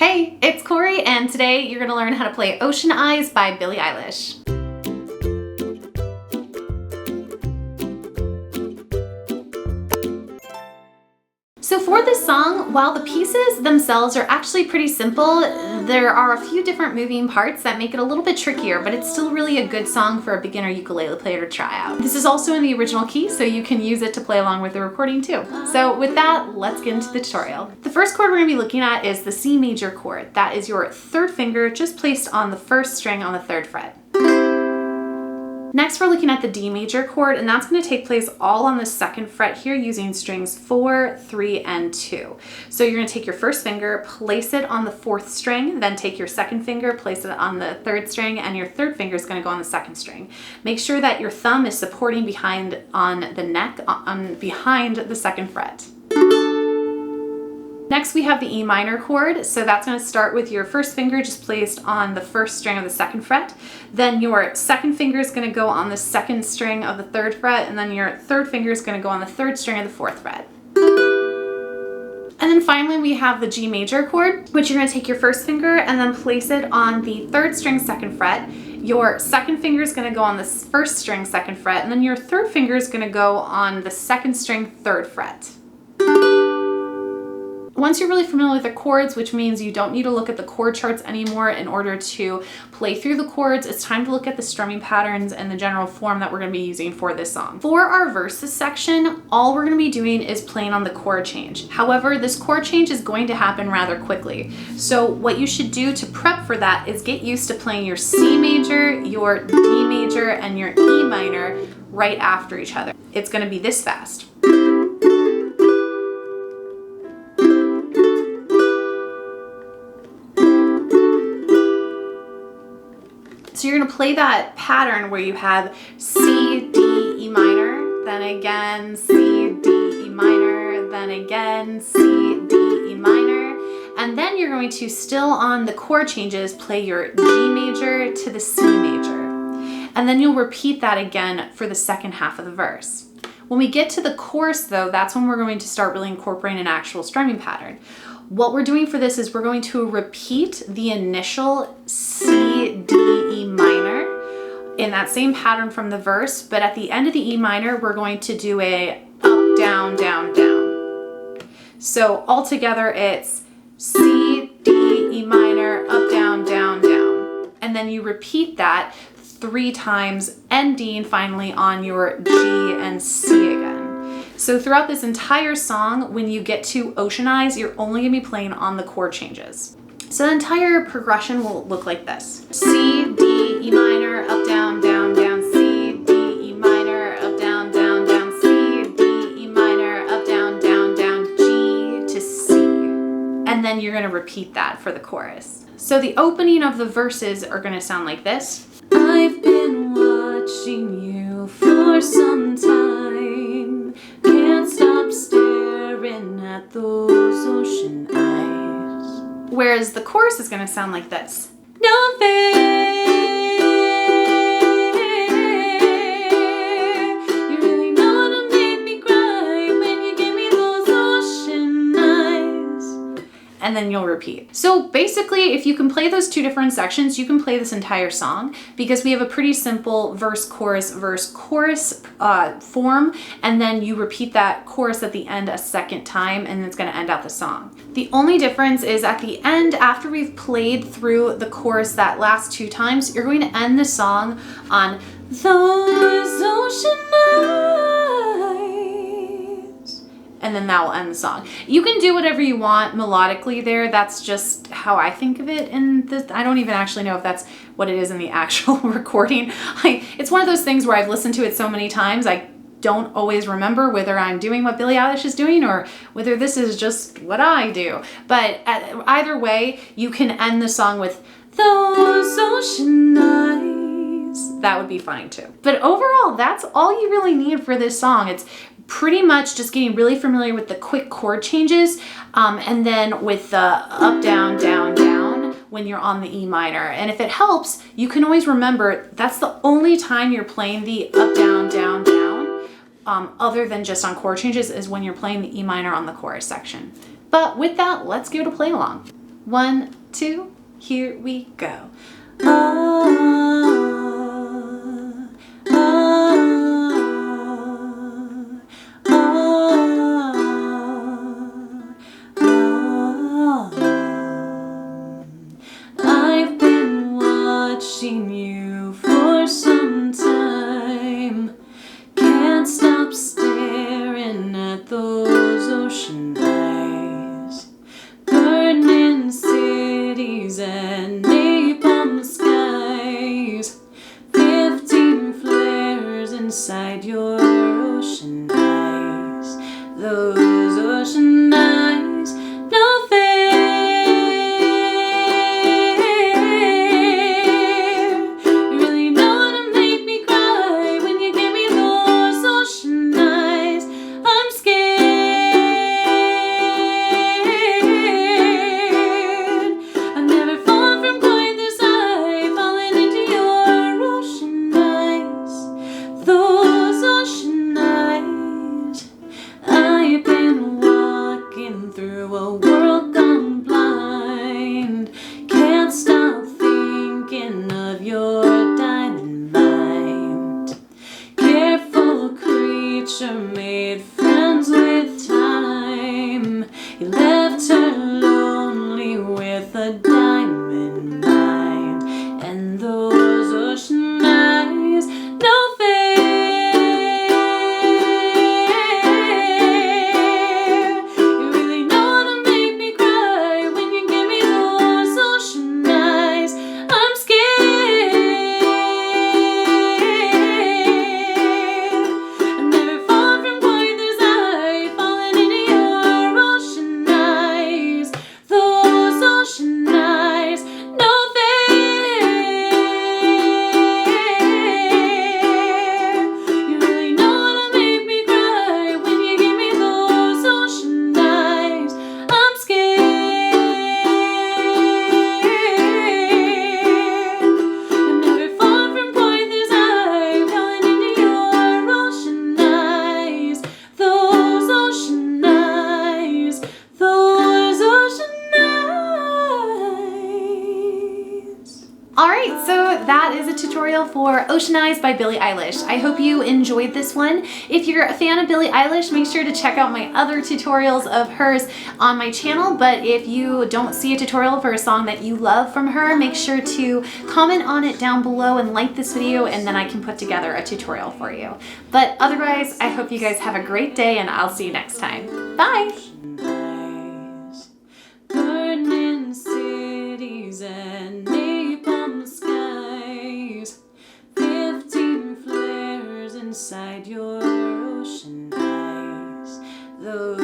Hey, it's Corey, and today you're gonna learn how to play Ocean Eyes by Billie Eilish. So for this song, while the pieces themselves are actually pretty simple, there are a few different moving parts that make it a little bit trickier, but it's still really a good song for a beginner ukulele player to try out. This is also in the original key, so you can use it to play along with the recording too. So with that, let's get into the tutorial. The first chord we're gonna be looking at is the C major chord. That is your third finger just placed on the first string on the third fret. Next, we're looking at the D major chord, and that's going to take place all on the second fret here using strings 4, 3, and 2. So you're going to take your first finger, place it on the fourth string, then take your second finger, place it on the third string, and your third finger is going to go on the second string. Make sure that your thumb is supporting behind on the neck, behind the second fret. Next, we have the E minor chord. So that's going to start with your first finger just placed on the first string of the second fret. Then your second finger is going to go on the second string of the third fret, and then your third finger is going to go on the third string of the fourth fret. And then finally, we have the G major chord, which you're going to take your first finger and then place it on the third string second fret. Your second finger is going to go on the first string second fret, and then your third finger is going to go on the second string third fret. Once you're really familiar with the chords, which means you don't need to look at the chord charts anymore in order to play through the chords, it's time to look at the strumming patterns and the general form that we're going to be using for this song. For our verses section, all we're going to be doing is playing on the chord change. However, this chord change is going to happen rather quickly. So what you should do to prep for that is get used to playing your C major, your D major, and your E minor right after each other. It's going to be this fast. So you're going to play that pattern where you have C, D, E minor, then again C, D, E minor, then again C, D, E minor, and then you're going to, still on the chord changes, play your G major to the C major. And then you'll repeat that again for the second half of the verse. When we get to the chorus though, that's when we're going to start really incorporating an actual strumming pattern. What we're doing for this is we're going to repeat the initial C, D, E minor in that same pattern from the verse, but at the end of the E minor, we're going to do a up, down, down, down. So altogether it's C, D, E minor, up, down, down, down. And then you repeat that 3 times, ending finally on your G and C again. So throughout this entire song, when you get to Ocean Eyes, you're only going to be playing on the chord changes. So the entire progression will look like this. C, D, E minor, up, down, down, down, C, D, E minor, up, down, down, down, C, D, E minor, up, down, down, down, G to C. And then you're going to repeat that for the chorus. So the opening of the verses are going to sound like this. I've been watching you for some time. Can't stop staring at those ocean eyes. Whereas the chorus is going to sound like this. No fair, you really know to make me cry when you give me those ocean eyes. And then you'll repeat. So basically, if you can play those 2 different sections, you can play this entire song because we have a pretty simple verse, chorus, form, and then you repeat that chorus at the end a second time, and it's going to end out the song. The only difference is at the end, after we've played through the chorus that last 2 times, you're going to end the song on those ocean eyes, and then that will end the song. You can do whatever you want melodically there. That's just how I think of it. And I don't even actually know if that's what it is in the actual recording. It's one of those things where I've listened to it so many times, I don't always remember whether I'm doing what Billie Eilish is doing or whether this is just what I do. But either way, you can end the song with those ocean eyes. That would be fine too. But overall, that's all you really need for this song. It's pretty much just getting really familiar with the quick chord changes, and then with the up, down, down, down when you're on the E minor. And if it helps, you can always remember that's the only time you're playing the up, down, down, down, other than just on chord changes, is when you're playing the E minor on the chorus section. But with that, let's give it a play along. 1, 2, here we go. I've been watching you for some time. Can't stop staring at those ocean eyes. Burning cities and napalm skies. 15 flares inside your ocean eyes. Those ocean eyes, no fair. You really know how to make me cry when you give me those ocean eyes. I'm scared. I've never fallen from quite this high, falling into your ocean eyes. Those ocean eyes. I've been walking through a world gone blind. Can't stop thinking of your diamond mind. Careful creature made friends with time. You left her lonely with a diamond mind. And those ocean eyes, no fair. You really know how to make me cry when you give me those ocean eyes. I'm scared. I've never fallen from quite this high, falling into your ocean eyes. Those ocean eyes, no fair. You really know how to make me cry when you give me those ocean eyes. I'm scared. I've never fallen from quite this high, falling into your ocean eyes. Those ocean eyes, those ocean eyes. Alright, so that is a tutorial for Ocean Eyes by Billie Eilish. I hope you enjoyed this one. If you're a fan of Billie Eilish, make sure to check out my other tutorials of hers on my channel. But if you don't see a tutorial for a song that you love from her, make sure to comment on it down below and like this video, and then I can put together a tutorial for you. But otherwise, I hope you guys have a great day, and I'll see you next time. Bye! Eyes, burning cities and napalm skies. 15 flares inside your ocean eyes. Those